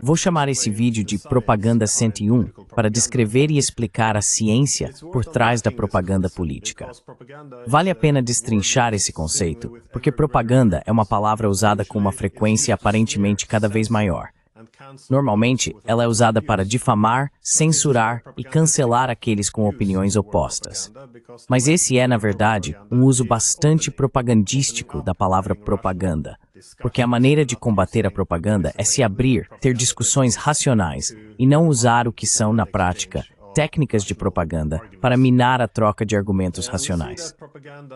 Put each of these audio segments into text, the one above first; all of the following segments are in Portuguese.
Vou chamar esse vídeo de Propaganda 101 para descrever e explicar a ciência por trás da propaganda política. Vale a pena destrinchar esse conceito, porque propaganda é uma palavra usada com uma frequência aparentemente cada vez maior. Normalmente, ela é usada para difamar, censurar e cancelar aqueles com opiniões opostas. Mas esse é, na verdade, um uso bastante propagandístico da palavra propaganda, porque a maneira de combater a propaganda é se abrir, ter discussões racionais e não usar o que são, na prática, técnicas de propaganda para minar a troca de argumentos racionais.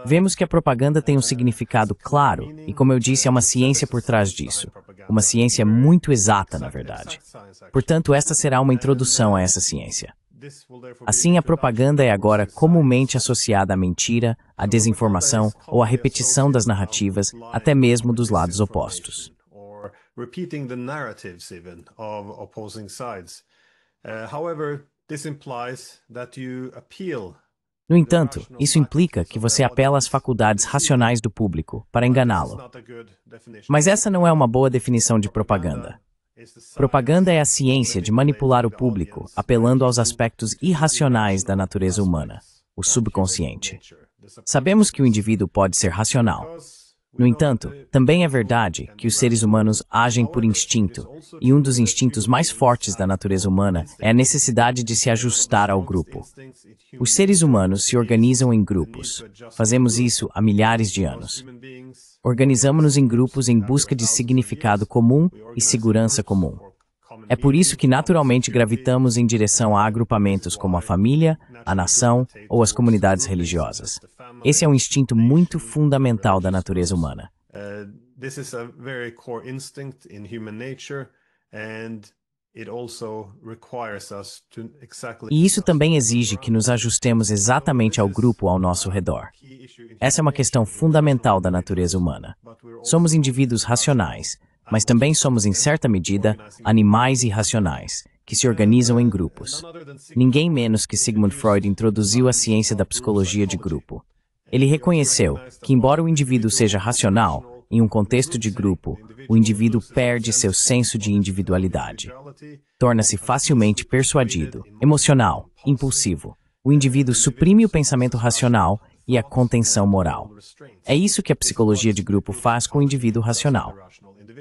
Vemos que a propaganda tem um significado claro e, como eu disse, há uma ciência por trás disso. Uma ciência muito exata, na verdade. Portanto, esta será uma introdução a essa ciência. Assim, a propaganda é agora comumente associada à mentira, à desinformação ou à repetição das narrativas, até mesmo dos lados opostos. No entanto, isso implica que você apela às faculdades racionais do público para enganá-lo. Mas essa não é uma boa definição de propaganda. Propaganda é a ciência de manipular o público, apelando aos aspectos irracionais da natureza humana, o subconsciente. Sabemos que o indivíduo pode ser racional. No entanto, também é verdade que os seres humanos agem por instinto, e um dos instintos mais fortes da natureza humana é a necessidade de se ajustar ao grupo. Os seres humanos se organizam em grupos. Fazemos isso há milhares de anos. Organizamos-nos em grupos em busca de significado comum e segurança comum. É por isso que naturalmente gravitamos em direção a agrupamentos como a família, a nação ou as comunidades religiosas. Esse é um instinto muito fundamental da natureza humana. E isso também exige que nos ajustemos exatamente ao grupo ao nosso redor. Essa é uma questão fundamental da natureza humana. Somos indivíduos racionais, mas também somos, em certa medida, animais irracionais, que se organizam em grupos. Ninguém menos que Sigmund Freud introduziu a ciência da psicologia de grupo. Ele reconheceu que, embora o indivíduo seja racional, em um contexto de grupo, o indivíduo perde seu senso de individualidade. Torna-se facilmente persuadido, emocional, impulsivo. O indivíduo suprime o pensamento racional e a contenção moral. É isso que a psicologia de grupo faz com o indivíduo racional.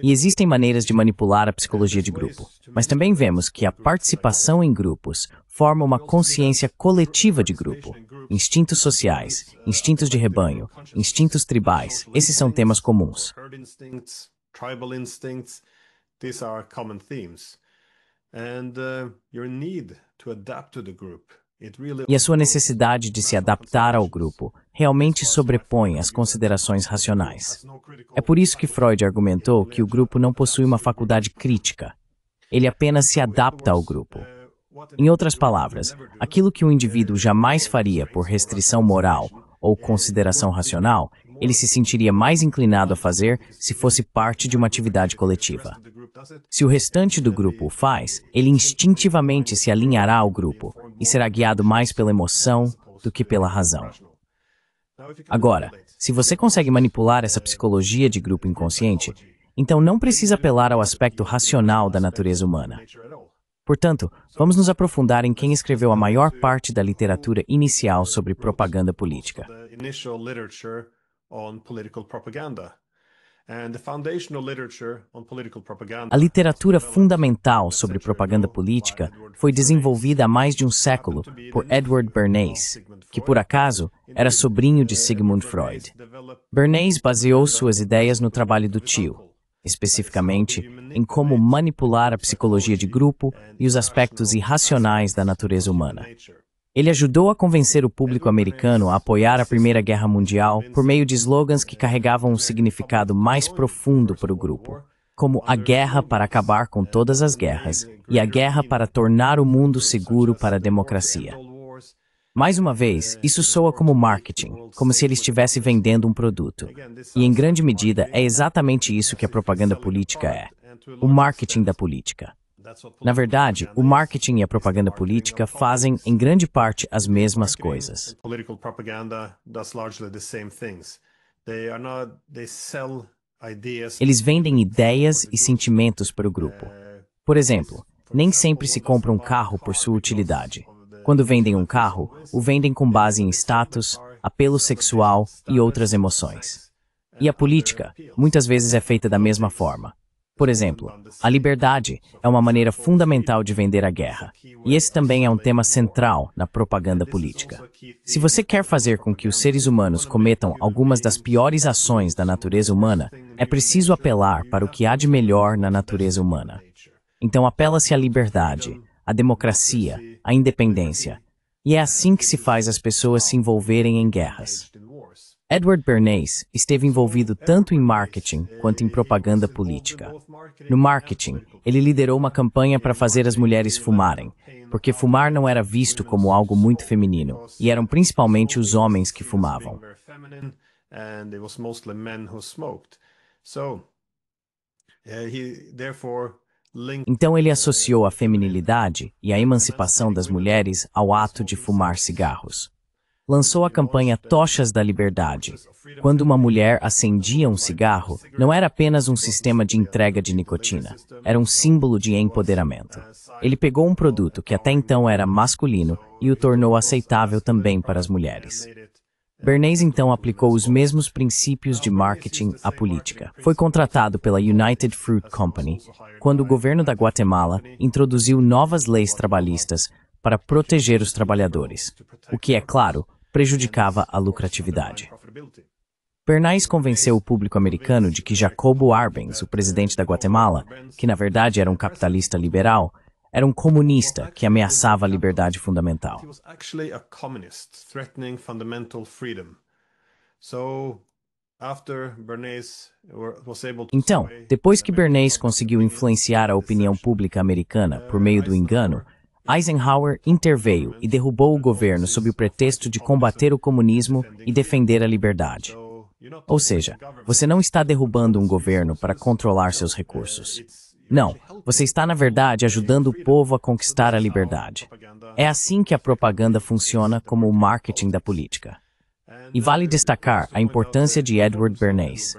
E existem maneiras de manipular a psicologia de grupo, mas também vemos que a participação em grupos forma uma consciência coletiva de grupo. Instintos sociais, instintos de rebanho, instintos tribais, esses são temas comuns. E a sua necessidade de se adaptar ao grupo realmente sobrepõe as considerações racionais. É por isso que Freud argumentou que o grupo não possui uma faculdade crítica. Ele apenas se adapta ao grupo. Em outras palavras, aquilo que um indivíduo jamais faria por restrição moral ou consideração racional, ele se sentiria mais inclinado a fazer se fosse parte de uma atividade coletiva. Se o restante do grupo o faz, ele instintivamente se alinhará ao grupo e será guiado mais pela emoção do que pela razão. Agora, se você consegue manipular essa psicologia de grupo inconsciente, então não precisa apelar ao aspecto racional da natureza humana. Portanto, vamos nos aprofundar em quem escreveu a maior parte da literatura inicial sobre propaganda política. A literatura fundamental sobre propaganda política foi desenvolvida há mais de um século por Edward Bernays, que por acaso era sobrinho de Sigmund Freud. Bernays baseou suas ideias no trabalho do tio, especificamente em como manipular a psicologia de grupo e os aspectos irracionais da natureza humana. Ele ajudou a convencer o público americano a apoiar a Primeira Guerra Mundial por meio de slogans que carregavam um significado mais profundo para o grupo, como a guerra para acabar com todas as guerras e a guerra para tornar o mundo seguro para a democracia. Mais uma vez, isso soa como marketing, como se ele estivesse vendendo um produto. E em grande medida é exatamente isso que a propaganda política é: o marketing da política. Na verdade, o marketing e a propaganda política fazem, em grande parte, as mesmas coisas. Eles vendem ideias e sentimentos para o grupo. Por exemplo, nem sempre se compra um carro por sua utilidade. Quando vendem um carro, o vendem com base em status, apelo sexual e outras emoções. E a política, muitas vezes, é feita da mesma forma. Por exemplo, a liberdade é uma maneira fundamental de vender a guerra. E esse também é um tema central na propaganda política. Se você quer fazer com que os seres humanos cometam algumas das piores ações da natureza humana, é preciso apelar para o que há de melhor na natureza humana. Então apela-se à liberdade, à democracia, à independência. E é assim que se faz as pessoas se envolverem em guerras. Edward Bernays esteve envolvido tanto em marketing quanto em propaganda política. No marketing, ele liderou uma campanha para fazer as mulheres fumarem, porque fumar não era visto como algo muito feminino, e eram principalmente os homens que fumavam. Então ele associou a feminilidade e a emancipação das mulheres ao ato de fumar cigarros. Lançou a campanha Tochas da Liberdade. Quando uma mulher acendia um cigarro, não era apenas um sistema de entrega de nicotina, era um símbolo de empoderamento. Ele pegou um produto que até então era masculino e o tornou aceitável também para as mulheres. Bernays então aplicou os mesmos princípios de marketing à política. Foi contratado pela United Fruit Company quando o governo da Guatemala introduziu novas leis trabalhistas para proteger os trabalhadores, o que, é claro, prejudicava a lucratividade. Bernays convenceu o público americano de que Jacobo Arbenz, o presidente da Guatemala, que na verdade era um capitalista liberal, era um comunista que ameaçava a liberdade fundamental. Então, depois que Bernays conseguiu influenciar a opinião pública americana por meio do engano, Eisenhower interveio e derrubou o governo sob o pretexto de combater o comunismo e defender a liberdade. Ou seja, você não está derrubando um governo para controlar seus recursos. Não, você está, na verdade, ajudando o povo a conquistar a liberdade. É assim que a propaganda funciona como o marketing da política. E vale destacar a importância de Edward Bernays.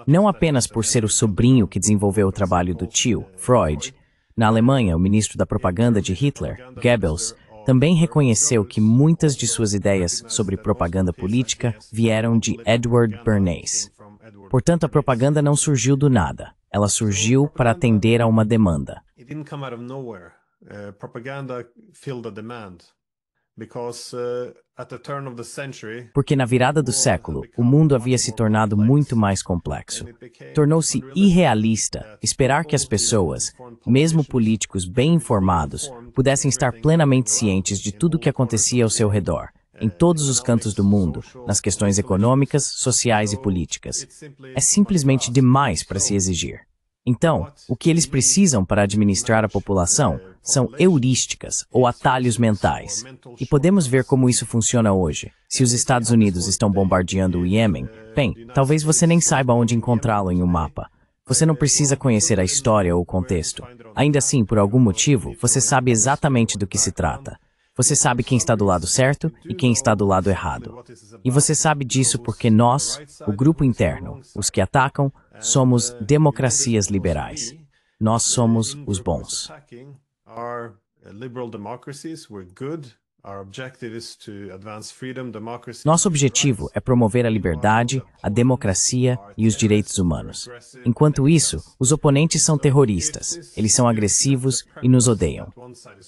Não apenas por ser o sobrinho que desenvolveu o trabalho do tio, Freud. Na Alemanha, o ministro da propaganda de Hitler, Goebbels, também reconheceu que muitas de suas ideias sobre propaganda política vieram de Edward Bernays. Portanto, a propaganda não surgiu do nada. Ela surgiu para atender a uma demanda. Porque na virada do século, o mundo havia se tornado muito mais complexo. Tornou-se irrealista esperar que as pessoas, mesmo políticos bem informados, pudessem estar plenamente cientes de tudo o que acontecia ao seu redor, em todos os cantos do mundo, nas questões econômicas, sociais e políticas. É simplesmente demais para se exigir. Então, o que eles precisam para administrar a população são heurísticas ou atalhos mentais. E podemos ver como isso funciona hoje. Se os Estados Unidos estão bombardeando o Iêmen, bem, talvez você nem saiba onde encontrá-lo em um mapa. Você não precisa conhecer a história ou o contexto. Ainda assim, por algum motivo, você sabe exatamente do que se trata. Você sabe quem está do lado certo e quem está do lado errado. E você sabe disso porque nós, o grupo interno, os que atacam, somos democracias liberais. Nós somos os bons. Nosso objetivo é promover a liberdade, a democracia e os direitos humanos. Enquanto isso, os oponentes são terroristas, eles são agressivos e nos odeiam.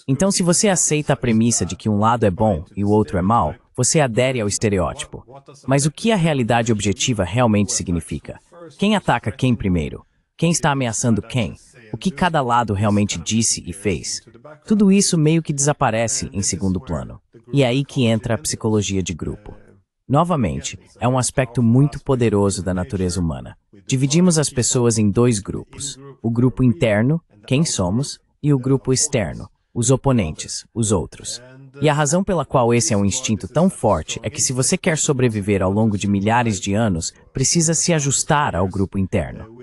Então, se você aceita a premissa de que um lado é bom e o outro é mau, você adere ao estereótipo. Mas o que a realidade objetiva realmente significa? Quem ataca quem primeiro? Quem está ameaçando quem? O que cada lado realmente disse e fez? Tudo isso meio que desaparece em segundo plano. E é aí que entra a psicologia de grupo. Novamente, é um aspecto muito poderoso da natureza humana. Dividimos as pessoas em dois grupos. O grupo interno, quem somos, e o grupo externo, os oponentes, os outros. E a razão pela qual esse é um instinto tão forte é que se você quer sobreviver ao longo de milhares de anos, precisa se ajustar ao grupo interno.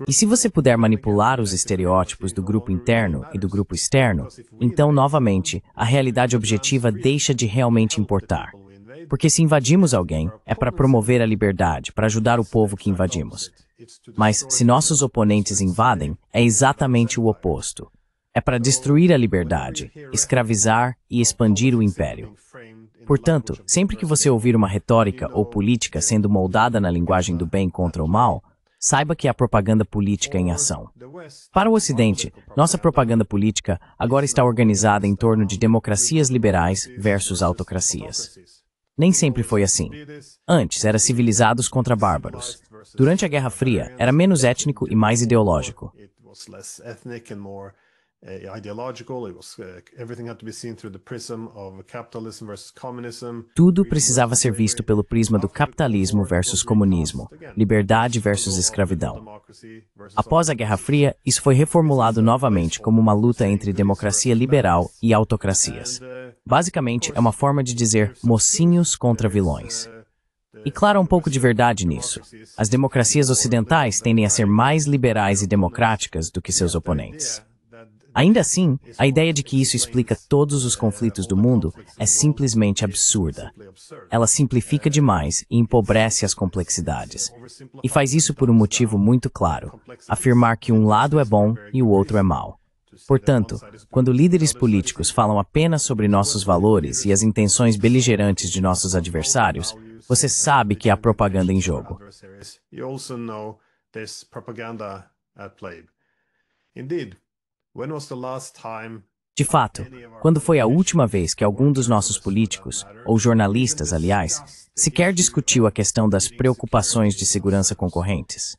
E se você puder manipular os estereótipos do grupo interno e do grupo externo, então, novamente, a realidade objetiva deixa de realmente importar. Porque se invadimos alguém, é para promover a liberdade, para ajudar o povo que invadimos. Mas se nossos oponentes invadem, é exatamente o oposto. É para destruir a liberdade, escravizar e expandir o império. Portanto, sempre que você ouvir uma retórica ou política sendo moldada na linguagem do bem contra o mal, saiba que é a propaganda política em ação. Para o Ocidente, nossa propaganda política agora está organizada em torno de democracias liberais versus autocracias. Nem sempre foi assim. Antes, era civilizados contra bárbaros. Durante a Guerra Fria, era menos étnico e mais ideológico. Tudo precisava ser visto pelo prisma do capitalismo versus comunismo, liberdade versus escravidão. Após a Guerra Fria, isso foi reformulado novamente como uma luta entre democracia liberal e autocracias. Basicamente, é uma forma de dizer mocinhos contra vilões. E claro, há um pouco de verdade nisso. As democracias ocidentais tendem a ser mais liberais e democráticas do que seus oponentes. Ainda assim, a ideia de que isso explica todos os conflitos do mundo é simplesmente absurda. Ela simplifica demais e empobrece as complexidades. E faz isso por um motivo muito claro: afirmar que um lado é bom e o outro é mau. Portanto, quando líderes políticos falam apenas sobre nossos valores e as intenções beligerantes de nossos adversários, você sabe que há propaganda em jogo. De fato, quando foi a última vez que algum dos nossos políticos, ou jornalistas, aliás, sequer discutiu a questão das preocupações de segurança concorrentes?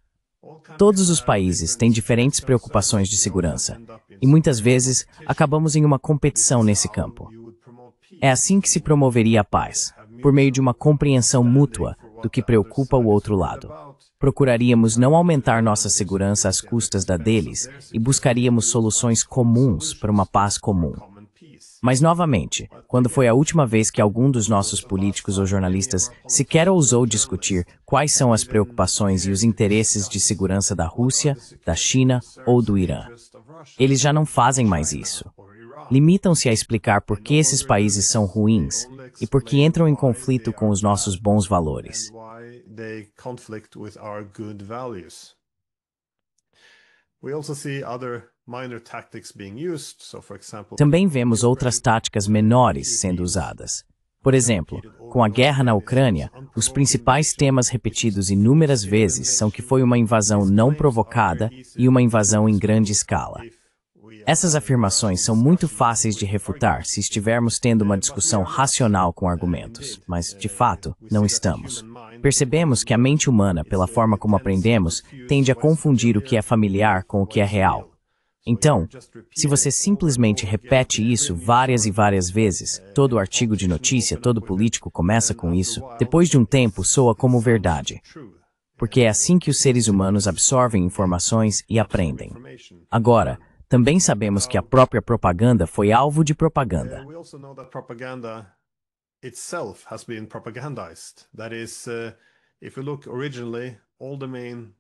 Todos os países têm diferentes preocupações de segurança, e muitas vezes acabamos em uma competição nesse campo. É assim que se promoveria a paz, por meio de uma compreensão mútua do que preocupa o outro lado. Procuraríamos não aumentar nossa segurança às custas da deles e buscaríamos soluções comuns para uma paz comum. Mas, novamente, quando foi a última vez que algum dos nossos políticos ou jornalistas sequer ousou discutir quais são as preocupações e os interesses de segurança da Rússia, da China ou do Irã? Eles já não fazem mais isso. Limitam-se a explicar por que esses países são ruins e por que entram em conflito com os nossos bons valores. Também vemos outras táticas menores sendo usadas. Por exemplo, com a guerra na Ucrânia, os principais temas repetidos inúmeras vezes são que foi uma invasão não provocada e uma invasão em grande escala. Essas afirmações são muito fáceis de refutar se estivermos tendo uma discussão racional com argumentos, mas, de fato, não estamos. Percebemos que a mente humana, pela forma como aprendemos, tende a confundir o que é familiar com o que é real. Então, se você simplesmente repete isso várias e várias vezes, todo artigo de notícia, todo político começa com isso, depois de um tempo soa como verdade. Porque é assim que os seres humanos absorvem informações e aprendem. Agora, também sabemos que a própria propaganda foi alvo de propaganda.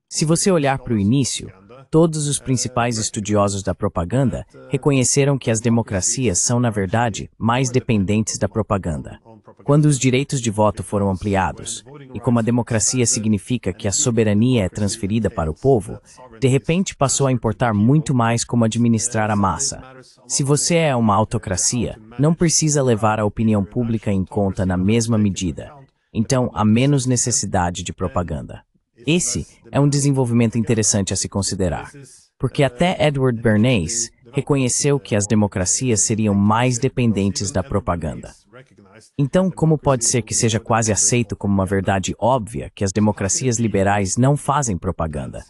Se você olhar para o início, todos os principais estudiosos da propaganda reconheceram que as democracias são, na verdade, mais dependentes da propaganda. Quando os direitos de voto foram ampliados, e como a democracia significa que a soberania é transferida para o povo, de repente passou a importar muito mais como administrar a massa. Se você é uma autocracia, não precisa levar a opinião pública em conta na mesma medida. Então, há menos necessidade de propaganda. Esse é um desenvolvimento interessante a se considerar, porque até Edward Bernays reconheceu que as democracias seriam mais dependentes da propaganda. Então, como pode ser que seja quase aceito como uma verdade óbvia que as democracias liberais não fazem propaganda?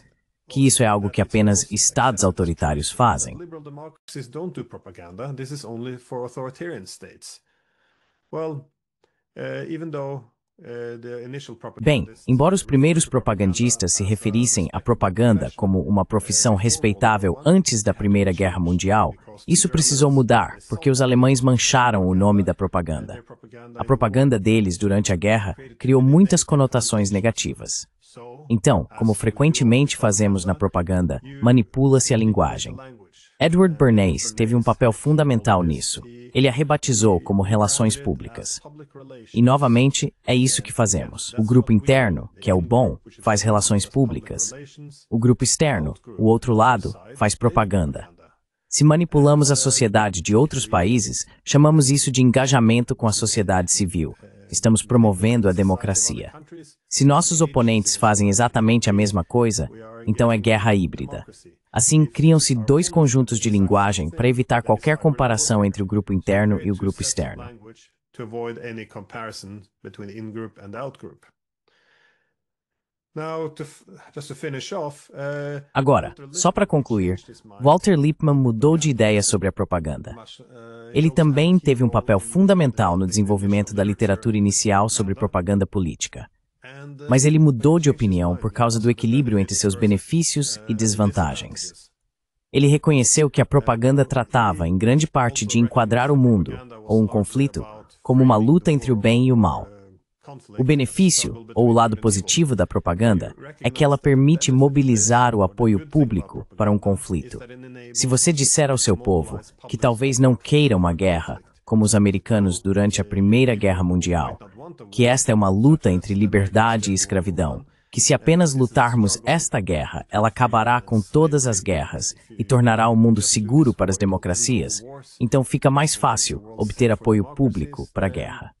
Que isso é algo que apenas estados autoritários fazem? Bem, embora os primeiros propagandistas se referissem à propaganda como uma profissão respeitável antes da Primeira Guerra Mundial, isso precisou mudar, porque os alemães mancharam o nome da propaganda. A propaganda deles durante a guerra criou muitas conotações negativas. Então, como frequentemente fazemos na propaganda, manipula-se a linguagem. Edward Bernays teve um papel fundamental nisso. Ele a rebatizou como relações públicas. E, novamente, é isso que fazemos. O grupo interno, que é o bom, faz relações públicas. O grupo externo, o outro lado, faz propaganda. Se manipulamos a sociedade de outros países, chamamos isso de engajamento com a sociedade civil. Estamos promovendo a democracia. Se nossos oponentes fazem exatamente a mesma coisa, então é guerra híbrida. Assim, criam-se dois conjuntos de linguagem para evitar qualquer comparação entre o grupo interno e o grupo externo. Agora, só para concluir, Walter Lippmann mudou de ideia sobre a propaganda. Ele também teve um papel fundamental no desenvolvimento da literatura inicial sobre propaganda política. Mas ele mudou de opinião por causa do equilíbrio entre seus benefícios e desvantagens. Ele reconheceu que a propaganda tratava, em grande parte, de enquadrar o mundo, ou um conflito, como uma luta entre o bem e o mal. O benefício, ou o lado positivo da propaganda, é que ela permite mobilizar o apoio público para um conflito. Se você disser ao seu povo que talvez não queira uma guerra, como os americanos durante a Primeira Guerra Mundial, que esta é uma luta entre liberdade e escravidão, que se apenas lutarmos esta guerra, ela acabará com todas as guerras e tornará o mundo seguro para as democracias, então fica mais fácil obter apoio público para a guerra.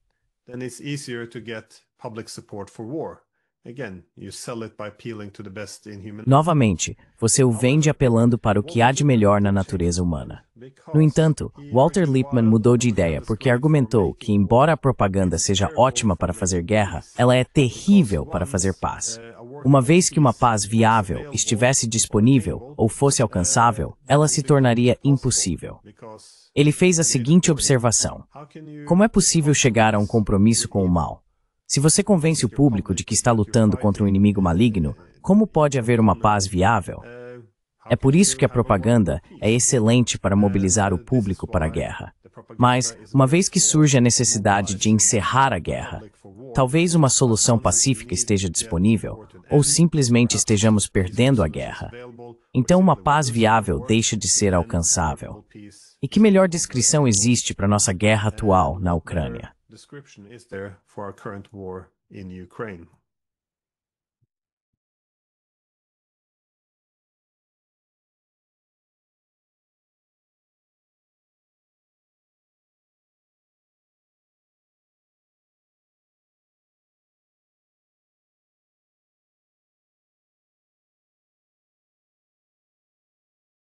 Then it's easier to get public support for war. Again, you sell it by appealing to the best in human. Novamente, você o vende apelando para o que há de melhor na natureza humana. No entanto, Walter Lippmann mudou de ideia porque argumentou que, embora a propaganda seja ótima para fazer guerra, ela é terrível para fazer paz. Uma vez que uma paz viável estivesse disponível ou fosse alcançável, ela se tornaria impossível. Ele fez a seguinte observação: como é possível chegar a um compromisso com o mal? Se você convence o público de que está lutando contra um inimigo maligno, como pode haver uma paz viável? É por isso que a propaganda é excelente para mobilizar o público para a guerra. Mas, uma vez que surge a necessidade de encerrar a guerra, talvez uma solução pacífica esteja disponível, ou simplesmente estejamos perdendo a guerra. Então uma paz viável deixa de ser alcançável. E que melhor descrição existe para nossa guerra atual na Ucrânia? Description is there for our current war in Ukraine.